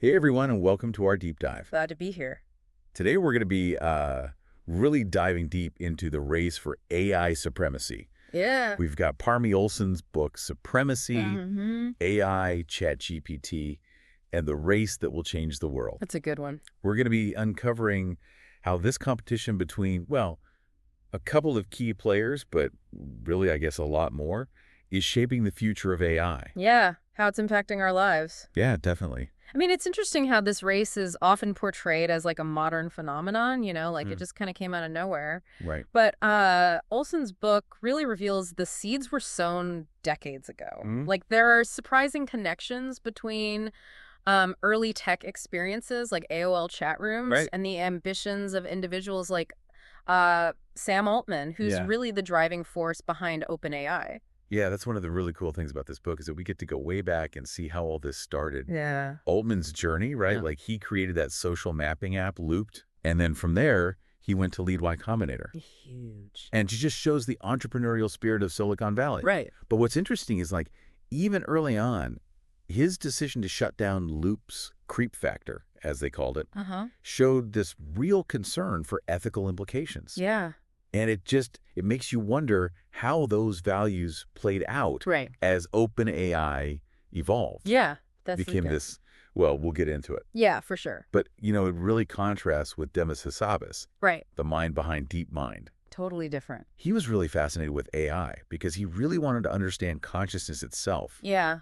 Hey everyone, and welcome to our deep dive. Glad to be here. Today we're going to be really diving deep into the race for AI supremacy. Yeah. We've got Parmy Olson's book, Supremacy, hmm AI, ChatGPT, and the race that will change the world. That's a good one. We're going to be uncovering how this competition between, well, a couple of key players, but really, I guess, a lot more, is shaping the future of AI. Yeah, how it's impacting our lives. Yeah, definitely. I mean, it's interesting how this race is often portrayed as like a modern phenomenon, like it Mm, just kind of came out of nowhere. right. But Olson's book really reveals the seeds were sown decades ago. Mm, Like there are surprising connections between early tech experiences like AOL chat rooms right. and the ambitions of individuals like Sam Altman, who's Yeah. really the driving force behind OpenAI. Yeah, that's one of the really cool things about this book is that we get to go way back and see how all this started. Yeah. Altman's journey, right? Yeah. Like he created that social mapping app, Looped, and then from there, he went to lead Y Combinator. Huge. And she just shows the entrepreneurial spirit of Silicon Valley. Right. But what's interesting is like, even early on, his decision to shut down Loop's creep factor, as they called it, Uh-huh. showed this real concern for ethical implications. Yeah. And it makes you wonder how those values played out Right. as OpenAI evolved. Yeah. That's Became okay. this, well, we'll get into it. Yeah, for sure. But, it really contrasts with Demis Hassabis, Right. the mind behind DeepMind. Totally different. He was really fascinated with AI because he really wanted to understand consciousness itself. Yeah.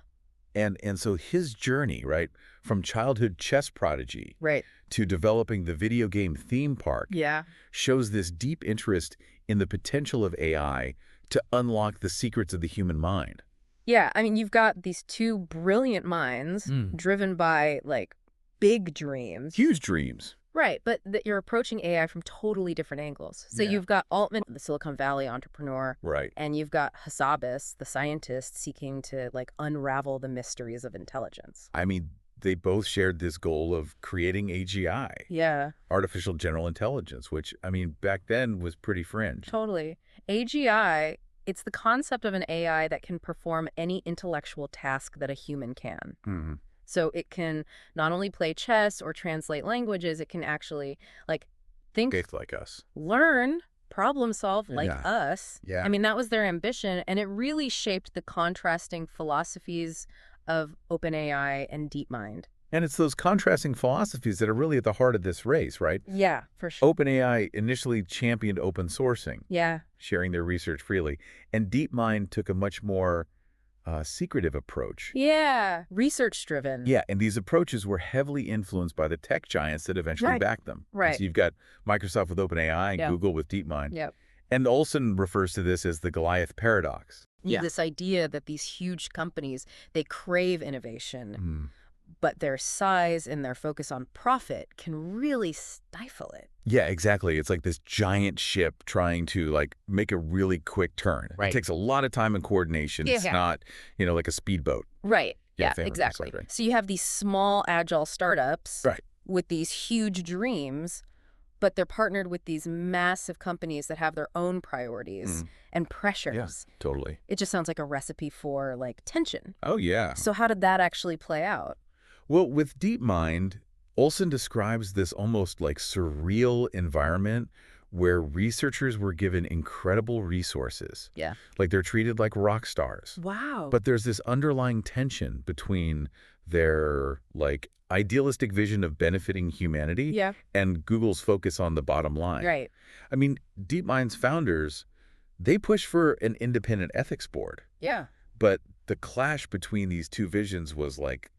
And so his journey, right, from childhood chess prodigy Right. to developing the video game theme park Yeah. shows this deep interest in the potential of AI to unlock the secrets of the human mind. Yeah. I mean, you've got these two brilliant minds Mm. driven by like big dreams. Huge dreams. Right, but that you're approaching AI from totally different angles. So Yeah. you've got Altman, the Silicon Valley entrepreneur, Right. and you've got Hassabis, the scientist seeking to like unravel the mysteries of intelligence. I mean, they both shared this goal of creating AGI, Yeah, artificial general intelligence, which, I mean, back then was pretty fringe. totally. AGI, it's the concept of an AI that can perform any intellectual task that a human can. Mhm. So it can not only play chess or translate languages, it can actually like think, Faith like us. learn, problem solve like Yeah. us. Yeah. I mean, that was their ambition, and it really shaped the contrasting philosophies of OpenAI and DeepMind. And it's those contrasting philosophies that are really at the heart of this race, right? Yeah, for sure. OpenAI initially championed open sourcing, Yeah. sharing their research freely, and DeepMind took a much more secretive approach. Yeah. Research driven. Yeah, and these approaches were heavily influenced by the tech giants that eventually Right. backed them. Right. So you've got Microsoft with OpenAI and Yeah. Google with DeepMind. Yep. And Olson refers to this as the Goliath paradox. Yeah. This idea that these huge companies, they crave innovation, Mm. but their size and their focus on profit can really stifle it. Yeah, exactly. It's like this giant ship trying to like make a really quick turn. Right. It takes a lot of time and coordination. It's Yeah. not, like a speedboat. Right. Yeah, Yeah, favorite exactly. concept, right. So you have these small, agile startups Right. with these huge dreams, but they're partnered with these massive companies that have their own priorities and pressures. Yeah, totally. It just sounds like a recipe for like tension. Oh, yeah. So how did that actually play out? Well, with DeepMind, Olson describes this almost like surreal environment where researchers were given incredible resources. Yeah. Like they're treated like rock stars. Wow. But there's this underlying tension between their like idealistic vision of benefiting humanity Yeah. and Google's focus on the bottom line. Right. I mean, DeepMind's founders, they push for an independent ethics board, Yeah. but the clash between these two visions was like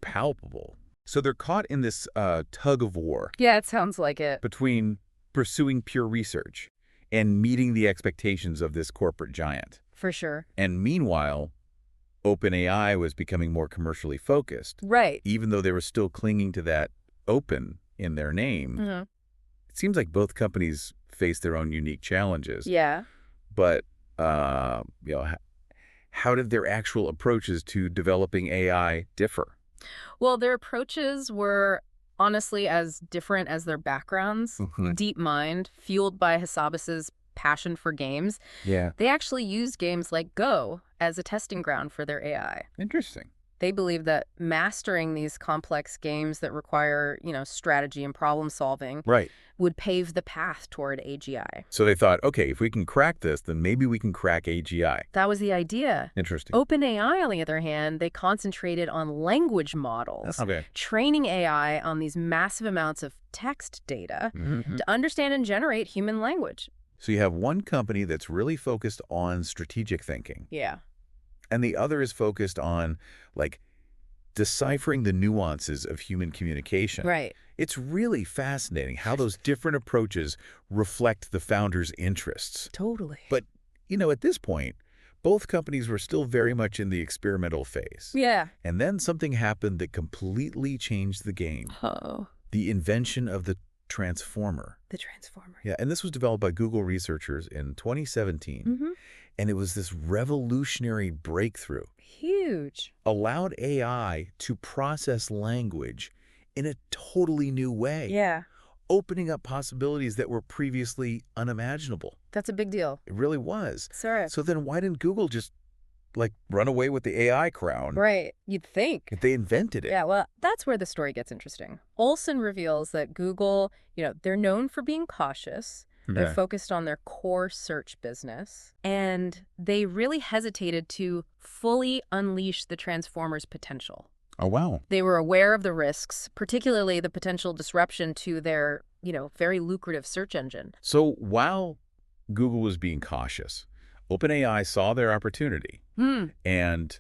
palpable. So they're caught in this tug of war Yeah, it sounds like it. between pursuing pure research and meeting the expectations of this corporate giant. For sure. And meanwhile, OpenAI was becoming more commercially focused, Right. even though they were still clinging to that open in their name. Mhm. It seems like both companies face their own unique challenges. Yeah. But, how did their actual approaches to developing AI differ? Well, their approaches were honestly as different as their backgrounds. Mhm. DeepMind, fueled by Hassabis's passion for games, Yeah. they actually used games like Go as a testing ground for their AI. Interesting. They believe that mastering these complex games that require, strategy and problem solving Right. would pave the path toward AGI. So they thought, okay, if we can crack this, then maybe we can crack AGI. That was the idea. Interesting. OpenAI, on the other hand, they concentrated on language models, Okay. training AI on these massive amounts of text data to understand and generate human language. So you have one company that's really focused on strategic thinking, Yeah. and the other is focused on, like, deciphering the nuances of human communication. Right. It's really fascinating how those different approaches reflect the founders' interests. Totally. But, at this point, both companies were still very much in the experimental phase. Yeah. And then something happened that completely changed the game. Oh. The invention of the transformer. The Transformer. Yeah, and this was developed by Google researchers in 2017. Mm-hmm. And it was this revolutionary breakthrough. Huge. Allowed AI to process language in a totally new way. Yeah. Opening up possibilities that were previously unimaginable. That's a big deal. It really was. Sure. So then why didn't Google just, run away with the AI crown Right. You'd think. if they invented it? Yeah, well, that's where the story gets interesting. Olson reveals that Google, they're known for being cautious. They're Yeah. focused on their core search business. And they really hesitated to fully unleash the Transformer's potential. Oh, wow. They were aware of the risks, particularly the potential disruption to their, very lucrative search engine. So while Google was being cautious, OpenAI saw their opportunity. And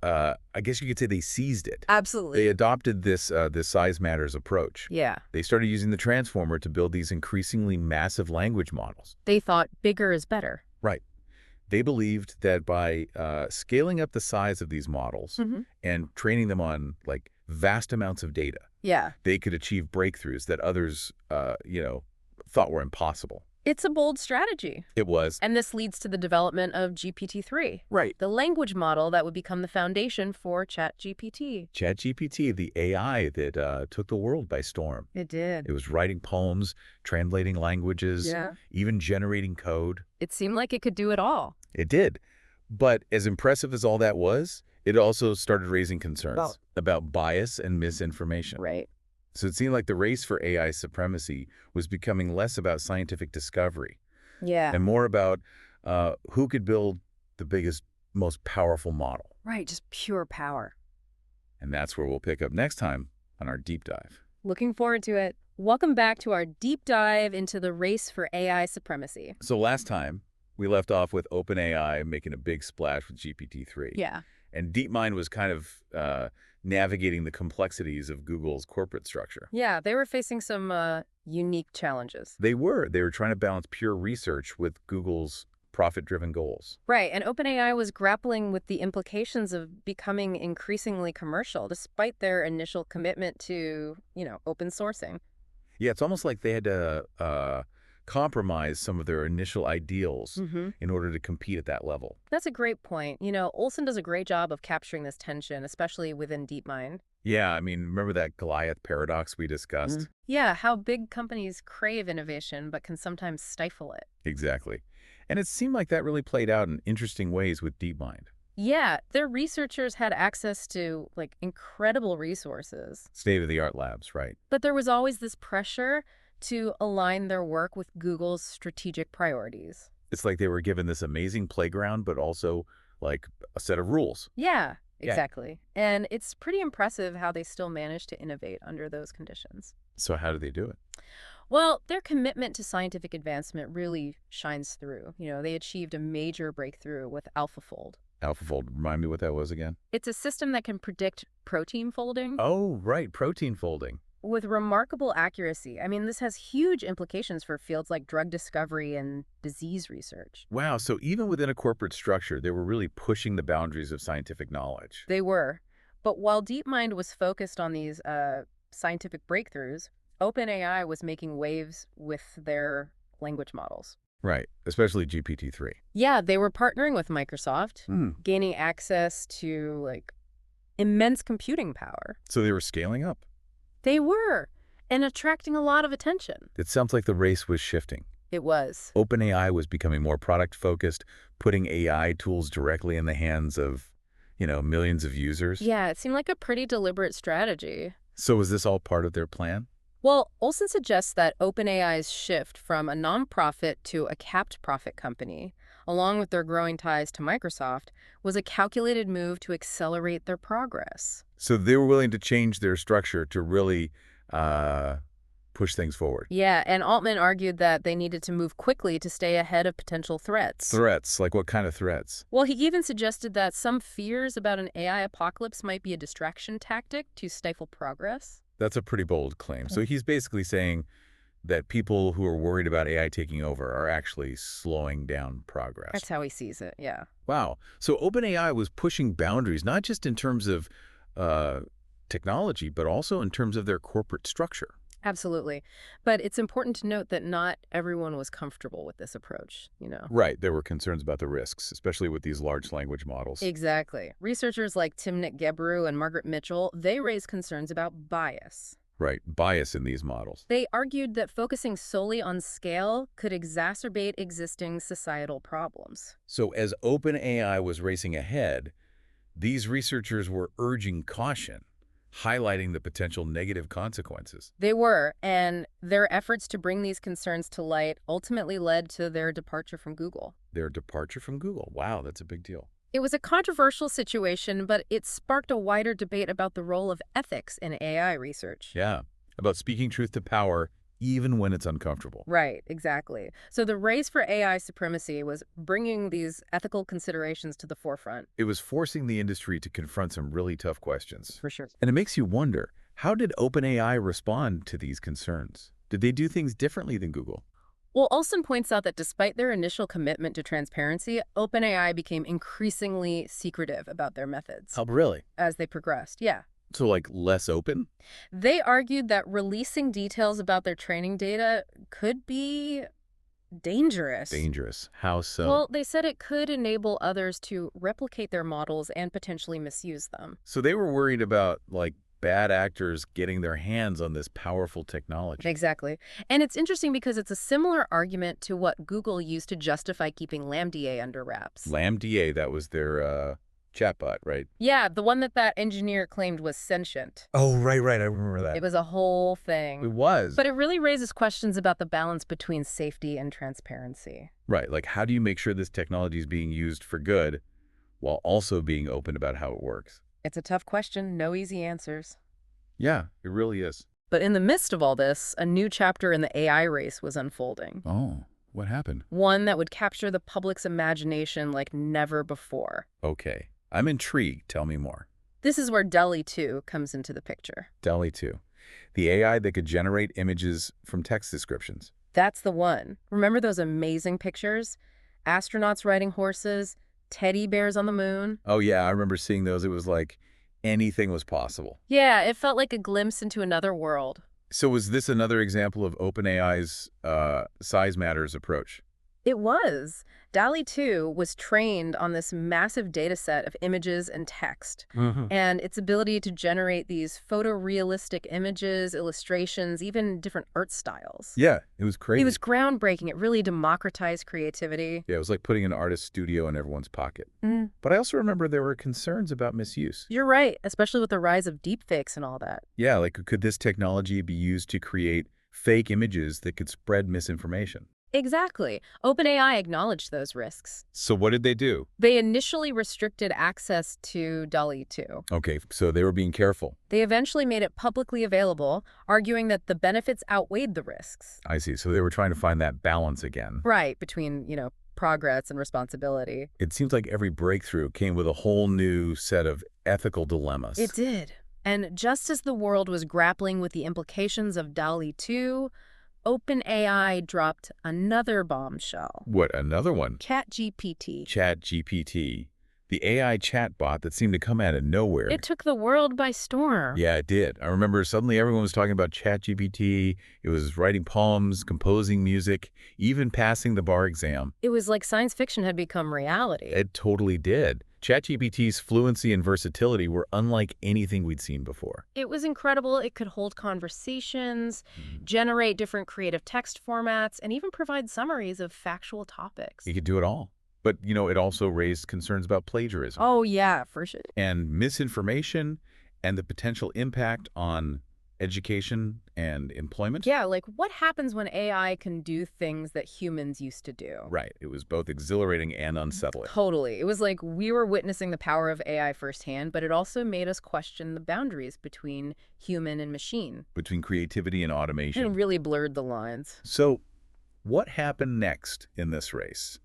I guess you could say they seized it. Absolutely. They adopted this size matters approach. Yeah. They started using the transformer to build these increasingly massive language models. They thought bigger is better. Right. They believed that by scaling up the size of these models and training them on vast amounts of data, Yeah. they could achieve breakthroughs that others, thought were impossible. It's a bold strategy. It was. And this leads to the development of GPT-3. Right. The language model that would become the foundation for ChatGPT. ChatGPT, the AI that took the world by storm. It did. It was writing poems, translating languages, Yeah. even generating code. It seemed like it could do it all. It did. But as impressive as all that was, it also started raising concerns about bias and misinformation. Right. So it seemed like the race for AI supremacy was becoming less about scientific discovery Yeah. and more about who could build the biggest, most powerful model. Right. Just pure power. And that's where we'll pick up next time on our deep dive. Looking forward to it. Welcome back to our deep dive into the race for AI supremacy. So last time, we left off with OpenAI making a big splash with GPT-3. Yeah. And DeepMind was kind of navigating the complexities of Google's corporate structure. Yeah. They were facing some unique challenges. They were trying to balance pure research with Google's profit-driven goals. Right. And OpenAI was grappling with the implications of becoming increasingly commercial, despite their initial commitment to, open sourcing. Yeah, it's almost like they had to compromise some of their initial ideals in order to compete at that level. That's a great point. Olson does a great job of capturing this tension, especially within DeepMind. Yeah, I mean, remember that Goliath paradox we discussed? Yeah, how big companies crave innovation but can sometimes stifle it. Exactly. And it seemed like that really played out in interesting ways with DeepMind. Yeah, their researchers had access to, incredible resources. State-of-the-art labs, right? But there was always this pressure to align their work with Google's strategic priorities. It's like they were given this amazing playground, but also, a set of rules. Yeah, Yeah. exactly. And it's pretty impressive how they still managed to innovate under those conditions. So how did they do it? Well, their commitment to scientific advancement really shines through. They achieved a major breakthrough with AlphaFold. AlphaFold, remind me what that was again? It's a system that can predict protein folding Oh, right, protein folding. with remarkable accuracy. I mean, this has huge implications for fields like drug discovery and disease research. Wow, so even within a corporate structure, they were really pushing the boundaries of scientific knowledge. They were. But while DeepMind was focused on these scientific breakthroughs, OpenAI was making waves with their language models. Right, especially GPT-3. Yeah, they were partnering with Microsoft, gaining access to, immense computing power. So they were scaling up. They were, and attracting a lot of attention. It sounds like the race was shifting. It was. OpenAI was becoming more product-focused, putting AI tools directly in the hands of, millions of users. Yeah, it seemed like a pretty deliberate strategy. So was this all part of their plan? Well, Olson suggests that OpenAI's shift from a nonprofit to a capped profit company, along with their growing ties to Microsoft, was a calculated move to accelerate their progress. So they were willing to change their structure to really uh, push things forward. Yeah, and Altman argued that they needed to move quickly to stay ahead of potential threats. Threats, like what kind of threats? Well, he even suggested that some fears about an AI apocalypse might be a distraction tactic to stifle progress. That's a pretty bold claim. So he's basically saying that people who are worried about AI taking over are actually slowing down progress. That's how he sees it, yeah. Wow. So OpenAI was pushing boundaries, not just in terms of uh, technology, but also in terms of their corporate structure. Absolutely. But it's important to note that not everyone was comfortable with this approach. Right. There were concerns about the risks, especially with these large language models. Exactly. Researchers like Timnit Gebru and Margaret Mitchell, they raised concerns about bias. Right. Bias in these models. They argued that focusing solely on scale could exacerbate existing societal problems. So as OpenAI was racing ahead, these researchers were urging caution, highlighting the potential negative consequences. They were, and their efforts to bring these concerns to light ultimately led to their departure from Google. Their departure from Google. Wow, that's a big deal. It was a controversial situation, but it sparked a wider debate about the role of ethics in AI research. Yeah, about speaking truth to power, even when it's uncomfortable. Right, exactly. So the race for AI supremacy was bringing these ethical considerations to the forefront. It was forcing the industry to confront some really tough questions. For sure. And it makes you wonder, how did OpenAI respond to these concerns? Did they do things differently than Google? Well, Olson points out that despite their initial commitment to transparency, OpenAI became increasingly secretive about their methods Oh, really? as they progressed. Yeah. So, like, less open? They argued that releasing details about their training data could be dangerous. Dangerous. How so? Well, they said it could enable others to replicate their models and potentially misuse them. So they were worried about, like, bad actors getting their hands on this powerful technology. Exactly. And it's interesting because it's a similar argument to what Google used to justify keeping LaMDA under wraps. LaMDA, that was their chatbot, right? Yeah, the one that engineer claimed was sentient. Oh, right. I remember that. It was a whole It thing. was. But it really raises questions about the balance between safety and transparency. Right, like how do you make sure this technology is being used for good while also being open about how it works? It's a tough question, no easy answers. Yeah, it really is. But in the midst of all this, a new chapter in the AI race was unfolding. Oh, what happened? One that would capture the public's imagination like never before. Okay, I'm intrigued. Tell me more. This is where DALL-E 2 comes into the picture. DALL-E 2, the AI that could generate images from text descriptions. That's the one. Remember those amazing pictures? Astronauts riding horses, teddy bears on the moon? Oh yeah, I remember seeing those. It was like anything was possible. Yeah, it felt like a glimpse into another world. So was this another example of OpenAI's size matters approach? It was. DALL-E 2 was trained on this massive data set of images and text. And its ability to generate these photorealistic images, illustrations, even different art styles. Yeah, it was crazy. It was groundbreaking. It really democratized creativity. Yeah, it was like putting an artist's studio in everyone's pocket. But I also remember there were concerns about misuse. You're right, especially with the rise of deepfakes and all that. Yeah, like could this technology be used to create fake images that could spread misinformation? Exactly. OpenAI acknowledged those risks. So what did they do? They initially restricted access to DALL-E 2. Okay, so they were being careful. They eventually made it publicly available, arguing that the benefits outweighed the risks. I see. So they were trying to find that balance again. Right, between, progress and responsibility. It seems like every breakthrough came with a whole new set of ethical dilemmas. It did. And just as the world was grappling with the implications of DALL-E 2, OpenAI dropped another bombshell. What, another one? ChatGPT. ChatGPT, the AI chatbot that seemed to come out of nowhere. It took the world by storm. Yeah, it did. I remember suddenly everyone was talking about ChatGPT. It was writing poems, composing music, even passing the bar exam. It was like science fiction had become reality. It totally did. ChatGPT's fluency and versatility were unlike anything we'd seen before. It was incredible. It could hold conversations, generate different creative text formats, and even provide summaries of factual topics. It could do it all. But, it also raised concerns about plagiarism Oh, yeah, for sure. and misinformation and the potential impact on education and employment. Yeah, like what happens when AI can do things that humans used to do? Right. It was both exhilarating and unsettling Totally. It was like we were witnessing the power of AI firsthand, but it also made us question the boundaries between human and machine. between creativity and It automation. really blurred the lines. So, what happened next in this race?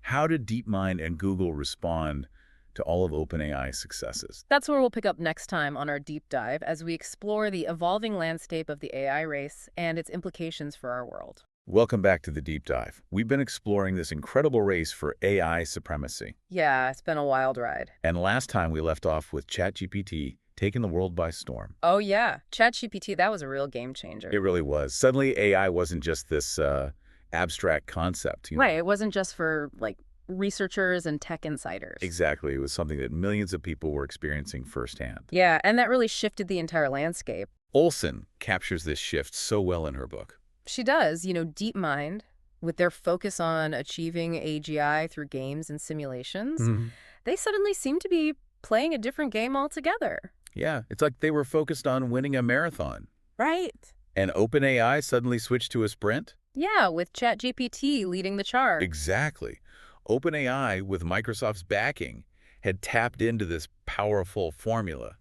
How did DeepMind and Google respond to all of OpenAI's successes? That's where we'll pick up next time on our deep dive as we explore the evolving landscape of the AI race and its implications for our world. Welcome back to the deep dive. We've been exploring this incredible race for AI supremacy. Yeah, it's been a wild ride. And last time we left off with ChatGPT taking the world by storm. Oh, yeah. ChatGPT, that was a real game changer. It really was. Suddenly, AI wasn't just this abstract concept. Right. It wasn't just for like researchers and tech insiders. Exactly. It was something that millions of people were experiencing firsthand. Yeah, and that really shifted the entire landscape. Olson captures this shift so well in her book. She does. DeepMind, with their focus on achieving AGI through games and simulations, Mhm. they suddenly seem to be playing a different game altogether. Yeah, it's like they were focused on winning a marathon. Right. And OpenAI suddenly switched to a sprint? Yeah, with ChatGPT leading the charge. Exactly. OpenAI, with Microsoft's backing, had tapped into this powerful formula.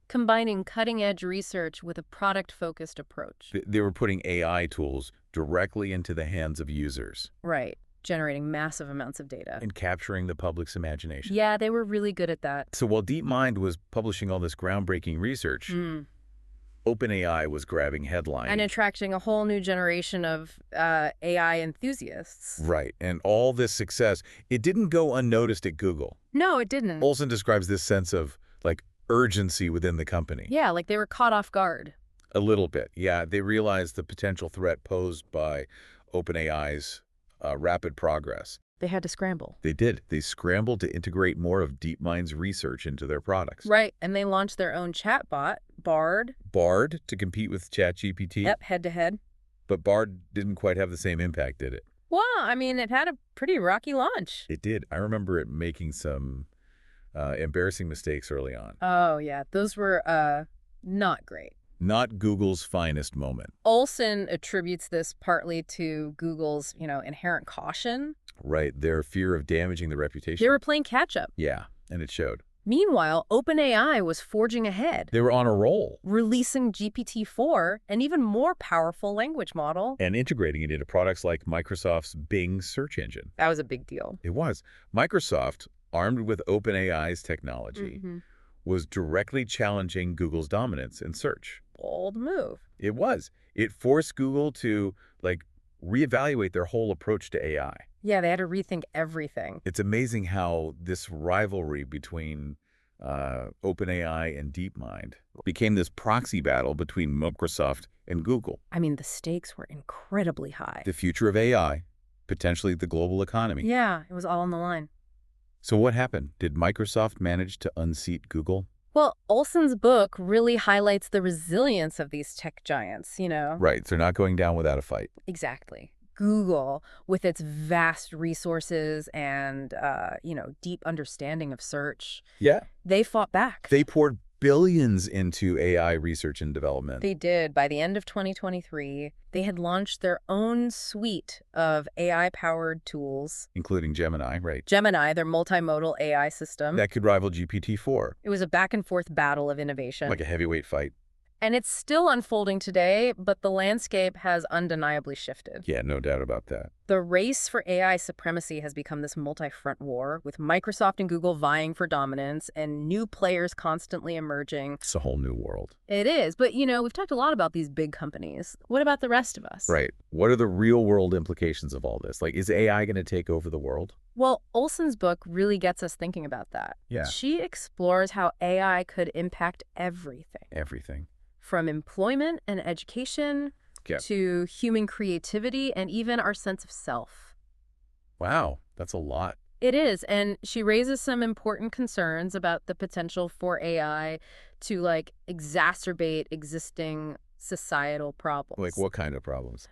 Combining cutting-edge research with a product-focused approach. They were putting AI tools directly into the hands of users Right. Generating massive amounts of data. and capturing the public's imagination. Yeah, they were really good at that. So while DeepMind was publishing all this groundbreaking research, OpenAI was grabbing headlines. And attracting a whole new generation of AI enthusiasts. Right. And all this success, it didn't go unnoticed at Google. No, it didn't. Olson describes this sense of, urgency within the company. Yeah, like they were caught off guard. A little bit. Yeah, they realized the potential threat posed by OpenAI's rapid progress. They had to scramble. They did. They scrambled to integrate more of DeepMind's research into their products. Right, and they launched their own chatbot, Bard. Bard to compete with ChatGPT. Yep, head-to-head. But Bard didn't quite have the same impact, did it? Well, I mean, it had a pretty rocky launch. It did. I remember it making some embarrassing mistakes early on. Oh, yeah, those were not great. Not Google's finest moment. Olson attributes this partly to Google's, inherent caution. Right, their fear of damaging the reputation. They were playing catch-up. Yeah, and it showed. Meanwhile, OpenAI was forging ahead, They were on a roll. releasing GPT-4, an even more powerful language model. And integrating it into products like Microsoft's Bing search engine. That was a big deal. It was. Microsoft, armed with OpenAI's technology, was directly challenging Google's dominance in search. Bold move. It was. It forced Google to, reevaluate their whole approach to AI. Yeah, they had to rethink everything. It's amazing how this rivalry between OpenAI and DeepMind became this proxy battle between Microsoft and Google. I mean, the stakes were incredibly high. The future of AI, potentially the global economy. Yeah, it was all on the line. So what happened? Did Microsoft manage to unseat Google? Well, Olson's book really highlights the resilience of these tech giants, Right, they're not going down without a fight. Exactly. Google, with its vast resources and, deep understanding of search, Yeah. they fought back. They poured billions into AI research and development. They did. By the end of 2023, they had launched their own suite of AI-powered tools. Including Gemini, right? Gemini, their multimodal AI system. That could rival GPT-4, It was a back-and-forth battle of innovation. like a heavyweight fight. And it's still unfolding today, but the landscape has undeniably shifted. Yeah, no doubt about that. The race for AI supremacy has become this multi-front war, with Microsoft and Google vying for dominance and new players constantly emerging. It's a whole new world. It is, but we've talked a lot about these big companies. What about the rest of us? Right. What are the real-world implications of all this? Is AI going to take over the world? Well, Olson's book really gets us thinking about that. Yeah. She explores how AI could impact everything. Everything. From employment and education Yep. to human creativity and even our sense of self. Wow, that's a lot. It is, and she raises some important concerns about the potential for AI to exacerbate existing societal Like problems. what kind of problems?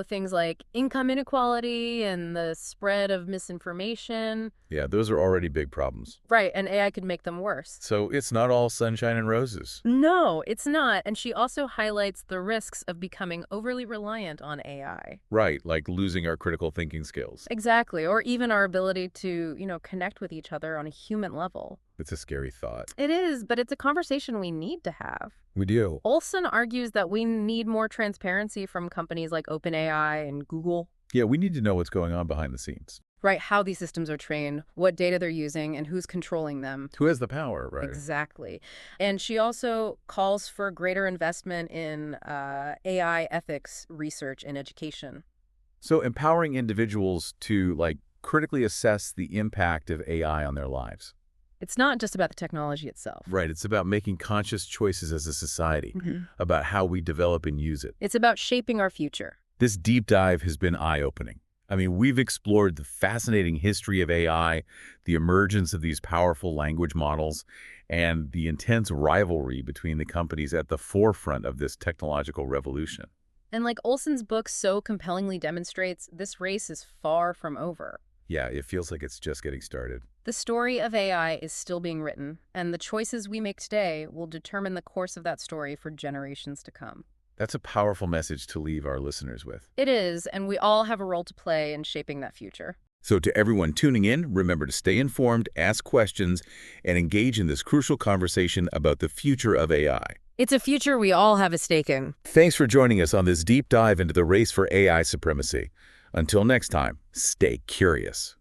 Things like income inequality and the spread of misinformation. Yeah, those are already big problems. Right, and AI could make them worse. So it's not all sunshine and roses. No, it's not. And she also highlights the risks of becoming overly reliant on AI. Right, like losing our critical thinking skills. Exactly, or even our ability to, connect with each other on a human level. It's a scary thought. It is, but it's a conversation we need to have. We do. Olson argues that we need more transparency from companies like OpenAI and Google. Yeah, we need to know what's going on behind the scenes. Right, how these systems are trained, what data they're using, and who's controlling them. Who has the power, right? Exactly. And she also calls for greater investment in AI ethics research and education. So empowering individuals to, like, critically assess the impact of AI on their lives. It's not just about the technology itself. Right, it's about making conscious choices as a society, about how we develop and use it. It's about shaping our future. This deep dive has been eye-opening. I mean, we've explored the fascinating history of AI, the emergence of these powerful language models, and the intense rivalry between the companies at the forefront of this technological revolution. And like Olson's book so compellingly demonstrates, this race is far from over. Yeah, it feels like it's just getting started. The story of AI is still being written, and the choices we make today will determine the course of that story for generations to come. That's a powerful message to leave our listeners with. It is, and we all have a role to play in shaping that future. So to everyone tuning in, remember to stay informed, ask questions, and engage in this crucial conversation about the future of AI. It's a future we all have a stake in. Thanks for joining us on this deep dive into the race for AI supremacy. Until next time, stay curious.